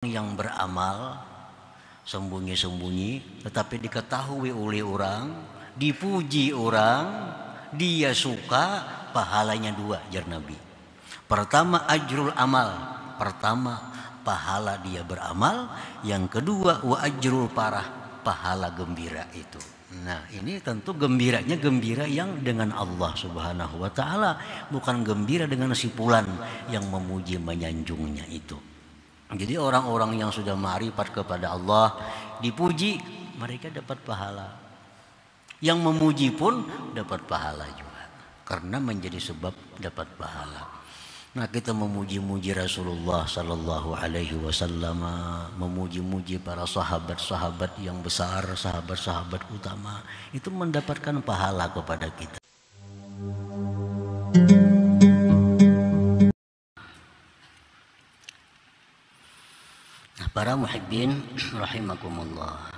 yang beramal sembunyi-sembunyi tetapi diketahui oleh orang, dipuji orang, dia suka, pahalanya dua, jar Nabi. Pertama ajrul amal, pertama pahala dia beramal, yang kedua wa ajrul parah, pahala gembira itu. Nah, ini tentu gembiranya gembira yang dengan Allah Subhanahu wa taala, bukan gembira dengan si fulan yang memuji menyanjungnya itu. Jadi orang-orang yang sudah ma'rifat kepada Allah, dipuji, mereka dapat pahala. Yang memuji pun dapat pahala juga, karena menjadi sebab dapat pahala. Nah, kita memuji-muji Rasulullah Sallallahu Alaihi Wasallam, memuji-muji para sahabat-sahabat yang besar, sahabat-sahabat utama, itu mendapatkan pahala kepada kita. Para muhibbin rahimakumullah.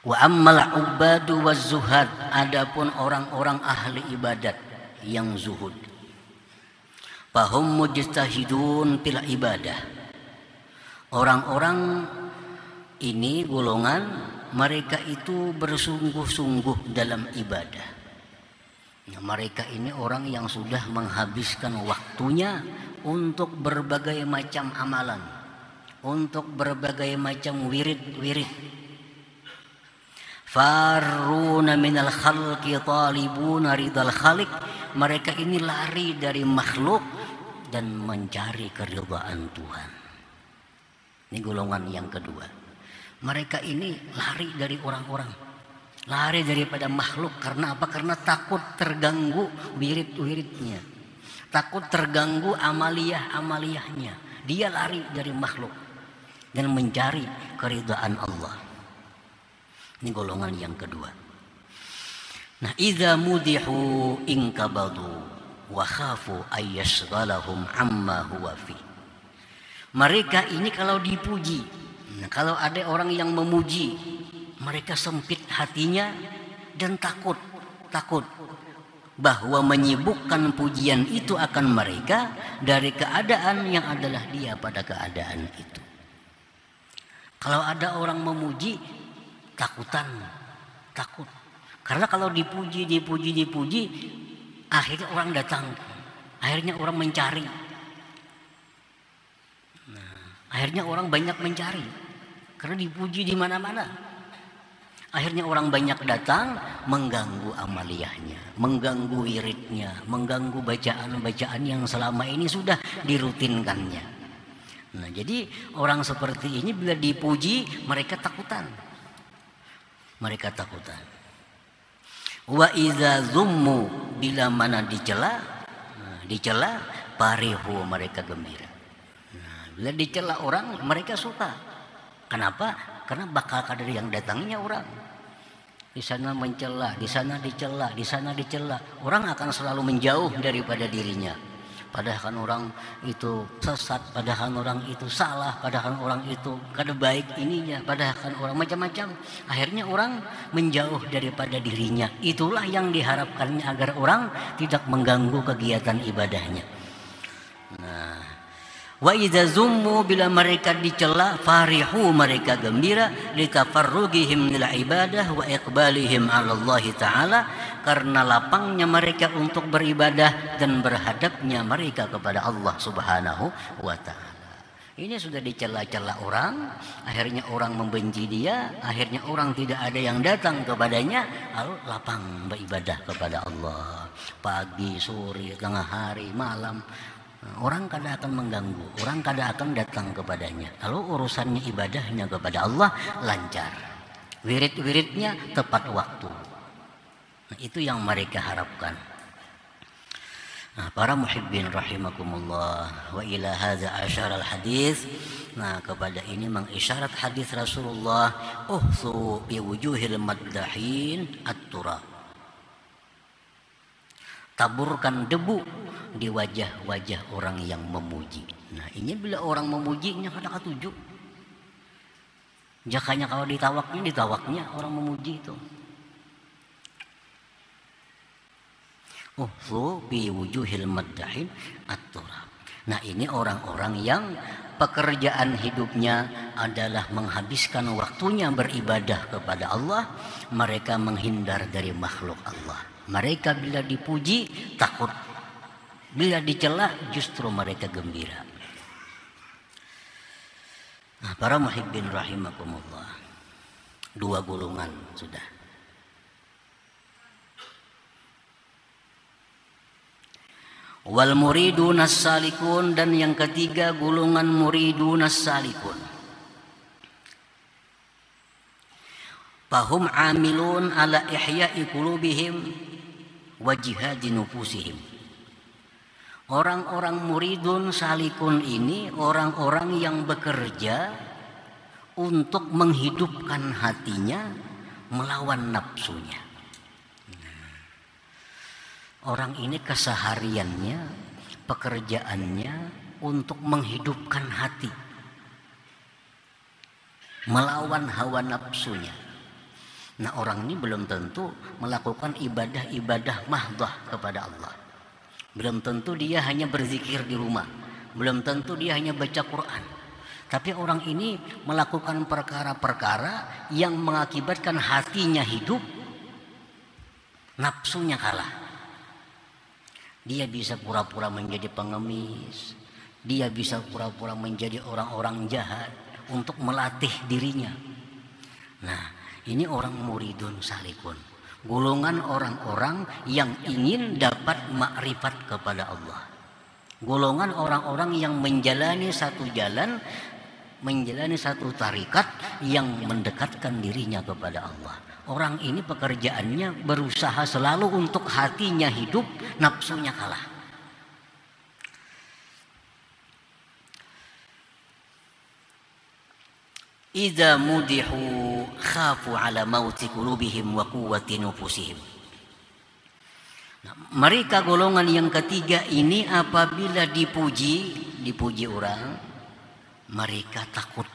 Wa ammal ubadu waz zuhad, adapun orang-orang ahli ibadat yang zuhud, fahum mujtahidun fil ibadah. Orang-orang ini golongan mereka itu bersungguh-sungguh dalam ibadah. Nah, mereka ini orang yang sudah menghabiskan waktunya untuk berbagai macam amalan, untuk berbagai macam wirid-wirid. Farruna minal khalqi talibuna ridal khaliq, mereka ini lari dari makhluk dan mencari keridhaan Tuhan. Ini golongan yang kedua. Mereka ini lari dari orang-orang, lari daripada makhluk. Karena apa? Karena takut terganggu wirid-wiridnya, takut terganggu amaliyah-amaliyahnya. Dia lari dari makhluk dan mencari keridhaan Allah. Ini golongan yang kedua. Nah, idza mudihu inkabadu wa khafu ayyashghalahum amma huwa fi. Mereka ini kalau dipuji, nah, kalau ada orang yang memuji, mereka sempit hatinya dan takut bahwa menyibukkan pujian itu akan mereka dari keadaan yang adalah dia pada keadaan itu. Kalau ada orang memuji, takut. Karena kalau dipuji, akhirnya orang datang, akhirnya orang mencari. Nah, akhirnya orang banyak mencari, karena dipuji di mana-mana. Akhirnya orang banyak datang, mengganggu amaliyahnya, mengganggu wiridnya, mengganggu bacaan-bacaan yang selama ini sudah dirutinkannya. Nah, jadi orang seperti ini bila dipuji, mereka takutan. Wa idza zummu, bila mana dicela, parihu, mereka gembira. Nah, bila dicela orang, mereka suka. Kenapa? Karena bakal ada yang datangnya orang. Di sana mencela, di sana dicela, di sana dicela. Orang akan selalu menjauh daripada dirinya. Padahal kan orang itu sesat, padahal orang itu salah, padahal orang itu kada baik ininya, padahal kan orang macam-macam. Akhirnya orang menjauh daripada dirinya. Itulah yang diharapkannya agar orang tidak mengganggu kegiatan ibadahnya. Nah, wa idza zummu, bila mereka dicela, farihu, mereka gembira, litafarrugihim lil ibadah wa iqbalihim 'ala Allah taala, karena lapangnya mereka untuk beribadah dan berhadapnya mereka kepada Allah Subhanahu wa taala. Ini sudah dicela-cela orang, akhirnya orang membenci dia, akhirnya orang tidak ada yang datang kepadanya, lalu lapang beribadah kepada Allah. Pagi, sore, tengah hari, malam, orang kada akan mengganggu, orang kada akan datang kepadanya. Lalu urusannya ibadahnya kepada Allah lancar, wirid-wiridnya tepat waktu. Nah, itu yang mereka harapkan. Nah, para muhibbin rahimakumullah, wa ila hadza asyara al-hadis. Nah, kepada ini mengisyarat hadis Rasulullah, uhsu bi wujuhil maddahin at-turab. Taburkan debu di wajah-wajah orang yang memuji. Nah, ini bila orang memujinya kada katuju. Jakanya kalau ditawaknya orang memuji itu. Uhsu bi wujuhil maddahin at-turab. Nah, ini orang-orang yang pekerjaan hidupnya adalah menghabiskan waktunya beribadah kepada Allah. Mereka menghindar dari makhluk Allah. Mereka bila dipuji takut, bila dicela justru mereka gembira. Nah, para muhibbin rahimakumullah, dua golongan sudah. Wal muridunas salikun, dan yang ketiga golongan muridunas salikun. Fahum amilun ala ihya'i qulubihim wa jihadi nufusihim. Orang-orang muridun salikun ini orang-orang yang bekerja untuk menghidupkan hatinya melawan nafsunya. Orang ini kesehariannya, pekerjaannya untuk menghidupkan hati, melawan hawa nafsunya. Nah, orang ini belum tentu melakukan ibadah-ibadah mahdah kepada Allah. Belum tentu dia hanya berzikir di rumah. Belum tentu dia hanya baca Quran. Tapi orang ini melakukan perkara-perkara yang mengakibatkan hatinya hidup, nafsunya kalah. Dia bisa pura-pura menjadi pengemis. Dia bisa pura-pura menjadi orang-orang jahat untuk melatih dirinya. Nah, ini orang muridun salikun. Golongan orang-orang yang ingin dapat makrifat kepada Allah. Golongan orang-orang yang menjalani satu jalan, menjalani satu tarikat yang mendekatkan dirinya kepada Allah. Orang ini pekerjaannya berusaha selalu untuk hatinya hidup, nafsunya kalah. Idza mudihu khafu ala mauti qulubihim wa quwwati nufusihim. Nah, mereka golongan yang ketiga ini apabila dipuji orang, mereka takut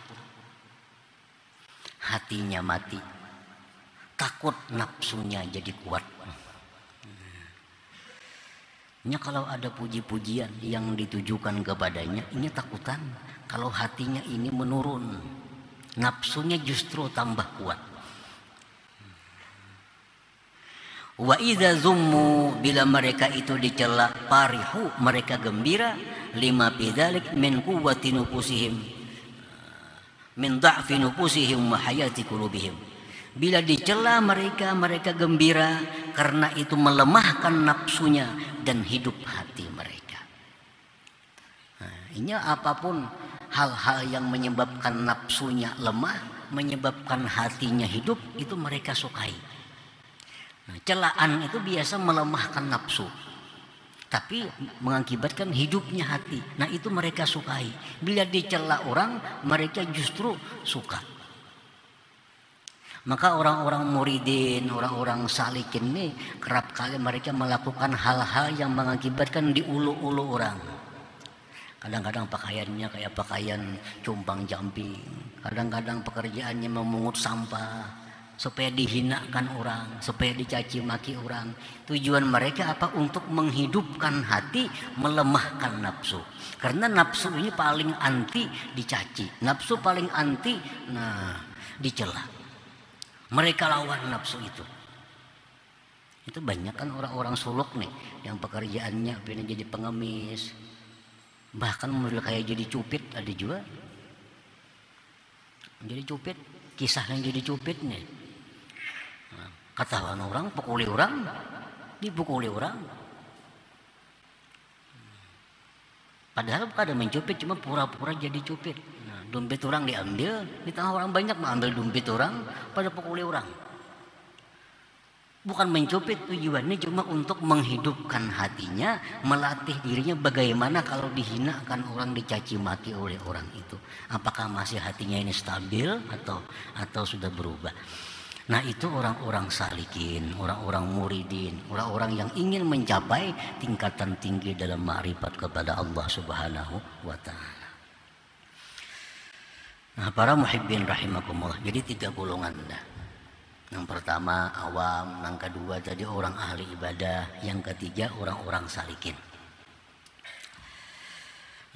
hatinya mati. Takut nafsunya jadi kuat. Ini kalau ada puji-pujian yang ditujukan kepadanya, ini takutan kalau hatinya ini menurun, nafsunya justru tambah kuat. Wa idza zummu, bila mereka itu dicela, farihu, mereka gembira, lima bidzalik min quwwati nufusihim, min dha'fi nufusihim wa hayati qulubihim. Bila dicela mereka gembira karena itu melemahkan nafsunya dan hidup hati mereka. Nah, ini apapun hal-hal yang menyebabkan nafsunya lemah, menyebabkan hatinya hidup, itu mereka sukai. Nah, celaan itu biasa melemahkan nafsu, tapi mengakibatkan hidupnya hati. Nah, itu mereka sukai. Bila dicela orang, mereka justru suka. Maka orang-orang muridin, orang-orang salikin ini kerap kali mereka melakukan hal-hal yang mengakibatkan diulu-ulu orang. Kadang-kadang pakaiannya kayak pakaian cumpang jamping. Kadang-kadang pekerjaannya memungut sampah supaya dihinakan orang, supaya dicaci maki orang. Tujuan mereka apa? Untuk menghidupkan hati, melemahkan nafsu. Karena nafsu ini paling anti dicaci. Nafsu paling anti dicela. Mereka lawan nafsu itu. Itu banyak kan orang-orang suluk nih yang pekerjaannya pengen jadi pengemis, bahkan model kayak jadi cupit ada juga. Jadi cupit, kisahnya jadi cupit nih. Kata orang pukuli orang, dipukuli orang. Padahal bukan mencupit, cuma pura-pura jadi cupit. Nah, dompet orang diambil, di tengah orang banyak mengambil dompet orang, pada pukuli orang. Bukan mencupit, tujuannya cuma untuk menghidupkan hatinya, melatih dirinya bagaimana kalau dihinakan orang, dicaci maki oleh orang itu. Apakah masih hatinya ini stabil atau sudah berubah? Nah, itu orang-orang salikin, orang-orang muridin, orang-orang yang ingin mencapai tingkatan tinggi dalam ma'rifat kepada Allah Subhanahu wa ta'ala. Nah, para muhibbin rahimakumullah, jadi 3 golongan. Yang pertama awam, yang kedua tadi orang ahli ibadah, yang ketiga orang-orang salikin.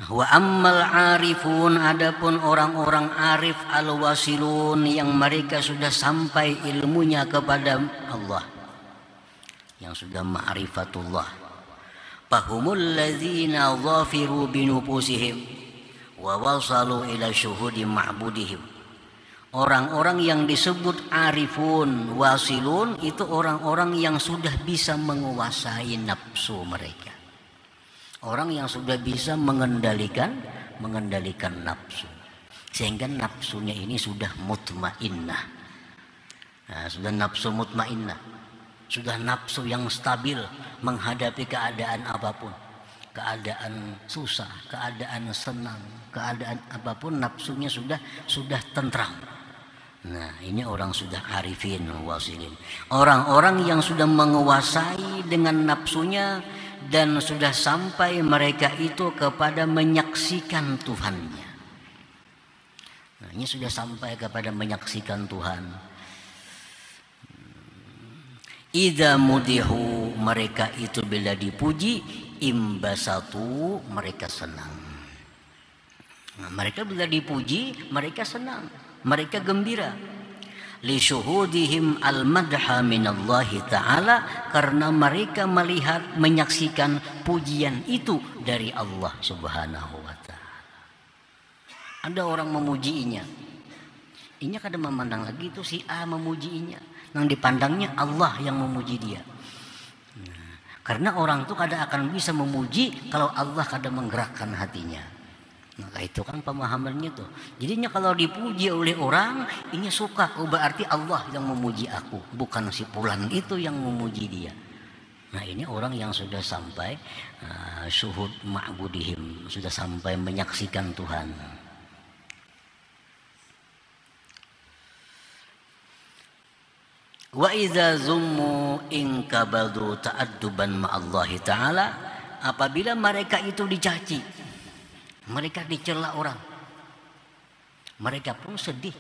Wa ammal arifun, adapun orang-orang arif al-wasilun yang mereka sudah sampai ilmunya kepada Allah, yang sudah ma'rifatullah, fahumul ladzina dhafiru binufusihim wa wasalu ila syuhudi ma'budihim. Orang-orang yang disebut arifun wasilun itu orang-orang yang sudah bisa menguasai nafsu mereka. Orang yang sudah bisa mengendalikan nafsu, sehingga nafsunya ini sudah mutmainnah. Nah, sudah nafsu mutmainnah, sudah nafsu yang stabil menghadapi keadaan apapun, keadaan susah, keadaan senang, keadaan apapun, nafsunya sudah tentram. Nah, ini orang sudah arifin wasilin, orang-orang yang sudah menguasai dengan nafsunya dan sudah sampai mereka itu kepada menyaksikan Tuhannya. Nah, ini sudah sampai kepada menyaksikan Tuhan. Idza mudihu, mereka itu bila dipuji, imbasatu, mereka senang. Nah, mereka bila dipuji, mereka senang, mereka gembira. Li syuhudihim al-madha minallahi ta'ala, karena mereka melihat, menyaksikan pujian itu dari Allah subhanahu wa ta'ala. Ada orang memujiinya, inya kadang memandang lagi itu si A memujiinya, yang dipandangnya Allah yang memuji dia. Nah, karena orang itu kadang akan bisa memuji kalau Allah kadang menggerakkan hatinya. Nah, itu kan pemahamannya tuh. Jadinya kalau dipuji oleh orang, ini suka, oh berarti Allah yang memuji aku, bukan si fulan itu yang memuji dia. Nah, ini orang yang sudah sampai syuhud ma'budihim, sudah sampai menyaksikan Tuhan. Wa idza zummu in kabadu ta'adduban ma'allahi ta'ala, apabila mereka itu dicaci, mereka dicela orang, mereka pun sedih,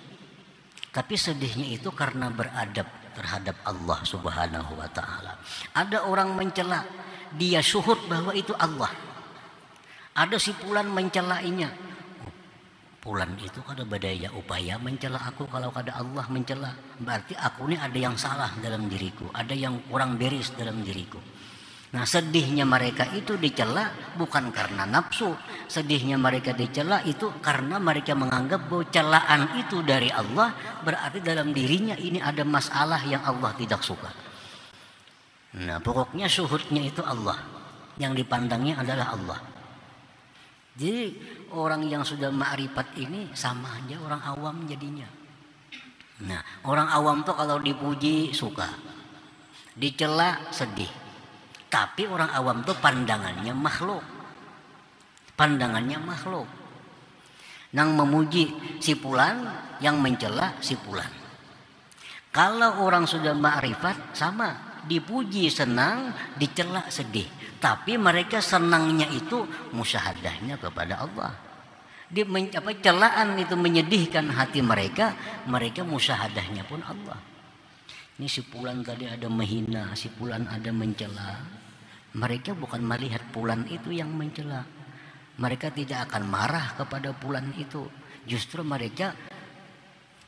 tapi sedihnya itu karena beradab terhadap Allah subhanahu wa ta'ala. Ada orang mencela, dia syuhud bahwa itu Allah. Ada si fulan mencelainya, fulan itu kada badaya upaya mencela aku, kalau kada Allah mencela berarti aku ini ada yang salah dalam diriku, ada yang kurang beres dalam diriku. Nah, sedihnya mereka itu dicela bukan karena nafsu, sedihnya mereka dicela itu karena mereka menganggap bahwa celaan itu dari Allah, berarti dalam dirinya ini ada masalah yang Allah tidak suka. Nah, pokoknya syuhudnya itu Allah, yang dipandangnya adalah Allah. Jadi orang yang sudah ma'rifat ini sama aja orang awam jadinya. Nah, orang awam tuh kalau dipuji suka, dicela sedih. Tapi orang awam tuh pandangannya makhluk. Pandangannya makhluk. Nang memuji si fulan, yang mencela si fulan. Kalau orang sudah ma'rifat sama, dipuji senang, dicela sedih. Tapi mereka senangnya itu musyahadahnya kepada Allah. Celaan itu menyedihkan hati mereka, mereka musyahadahnya pun Allah. Ini si fulan tadi ada menghina, si fulan ada mencela. Mereka bukan melihat fulan itu yang mencela. Mereka tidak akan marah kepada fulan itu. Justru mereka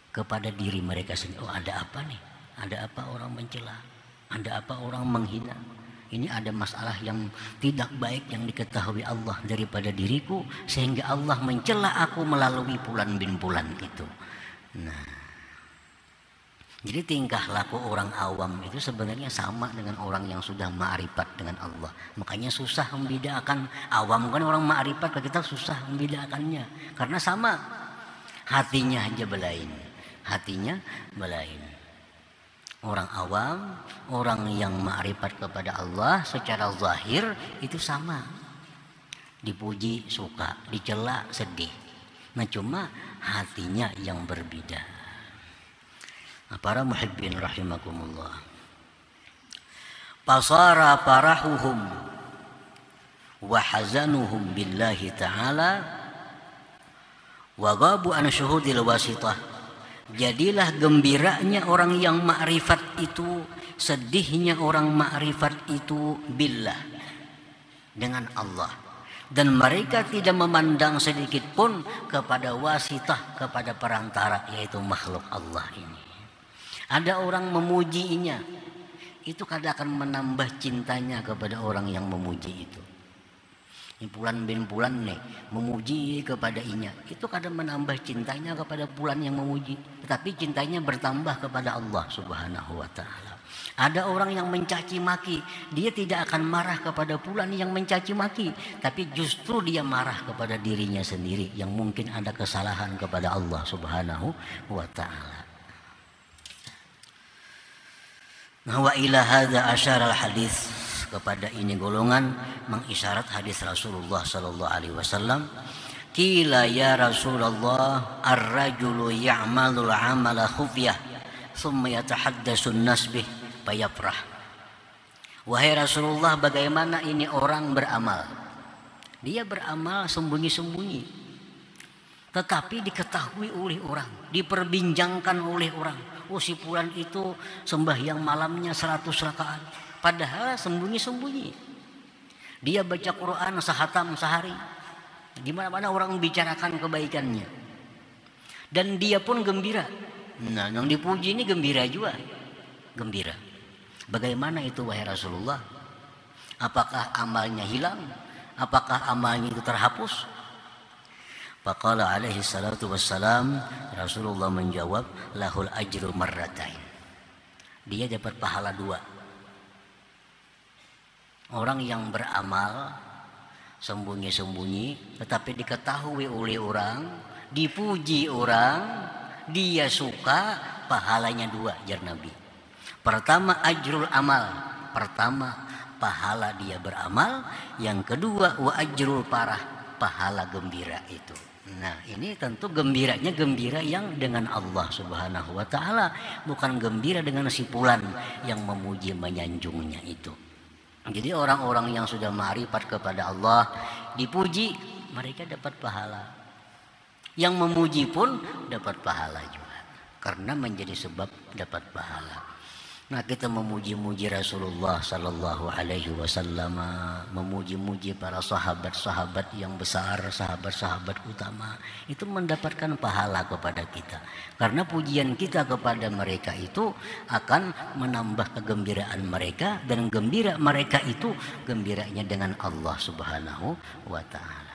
kepada diri mereka sendiri. Oh, ada apa nih? Ada apa orang mencela? Ada apa orang menghina? Ini ada masalah yang tidak baik yang diketahui Allah daripada diriku, sehingga Allah mencela aku melalui fulan bin fulan itu. Nah, jadi tingkah laku orang awam itu sebenarnya sama dengan orang yang sudah ma'rifat dengan Allah. Makanya susah membedakan. Awam kan orang ma'rifat, kita susah membedakannya. Karena sama, hatinya aja belain. Hatinya belain. Orang awam, orang yang ma'rifat kepada Allah secara zahir itu sama. Dipuji suka, dicela sedih. Nah, cuma hatinya yang berbeda. Para muhibbin rahimakumullah, pasara farahuhum wa hazanuhum billahi ta'ala wa ghabu an syuhudil wasitah. Jadilah gembiranya orang yang ma'rifat itu, sedihnya orang ma'rifat itu billah, dengan Allah. Dan mereka tidak memandang sedikit pun kepada wasitah, kepada perantara, yaitu makhluk Allah ini. Ada orang memujinya, itu kadang akan menambah cintanya kepada orang yang memuji itu. Ini Fulan bin Fulan nih memuji kepada inya, itu kadang menambah cintanya kepada Fulan yang memuji, tetapi cintanya bertambah kepada Allah Subhanahu wa taala. Ada orang yang mencaci maki, dia tidak akan marah kepada Fulan yang mencaci maki, tapi justru dia marah kepada dirinya sendiri yang mungkin ada kesalahan kepada Allah Subhanahu wa taala. Nah, wa ila hadza asyara al-hadis, kepada ini golongan mengisyarat hadis Rasulullah sallallahu alaihi wasallam. Qila ya Rasulullah, ar-rajulu ya'malul 'amala khufyah thumma yatahaddatsu an-nas bih fayafrah. Wahai Rasulullah, bagaimana ini orang beramal? Dia beramal sembunyi-sembunyi, tetapi diketahui oleh orang, diperbincangkan oleh orang. Oh, si Fulan itu sembahyang malamnya 100 rakaat, padahal sembunyi-sembunyi. Dia baca Quran sehatam sehari. Di mana-mana orang membicarakan kebaikannya. Dan dia pun gembira. Nah, yang dipuji ini gembira juga. Gembira. Bagaimana itu wahai Rasulullah? Apakah amalnya hilang? Apakah amalnya itu terhapus? Faqala alaihi salatu wassalam, Rasulullah menjawab, lahul ajru marratain. Dia dapat pahala 2. Orang yang beramal sembunyi-sembunyi tetapi diketahui oleh orang, dipuji orang, dia suka, pahalanya 2, jar Nabi. Pertama ajrul amal, pertama pahala dia beramal, yang kedua wa ajrul parah, pahala gembira itu. Nah, ini tentu gembiranya gembira yang dengan Allah Subhanahu wa taala, bukan gembira dengan si Fulan yang memuji menyanjungnya itu. Jadi orang-orang yang sudah ma'rifat kepada Allah, dipuji, mereka dapat pahala. Yang memuji pun dapat pahala juga, karena menjadi sebab dapat pahala. Nah, kita memuji-muji Rasulullah sallallahu alaihi wasallam, memuji-muji para sahabat-sahabat yang besar, sahabat-sahabat utama, itu mendapatkan pahala kepada kita. Karena pujian kita kepada mereka itu akan menambah kegembiraan mereka, dan gembira mereka itu gembiranya dengan Allah Subhanahu wa taala.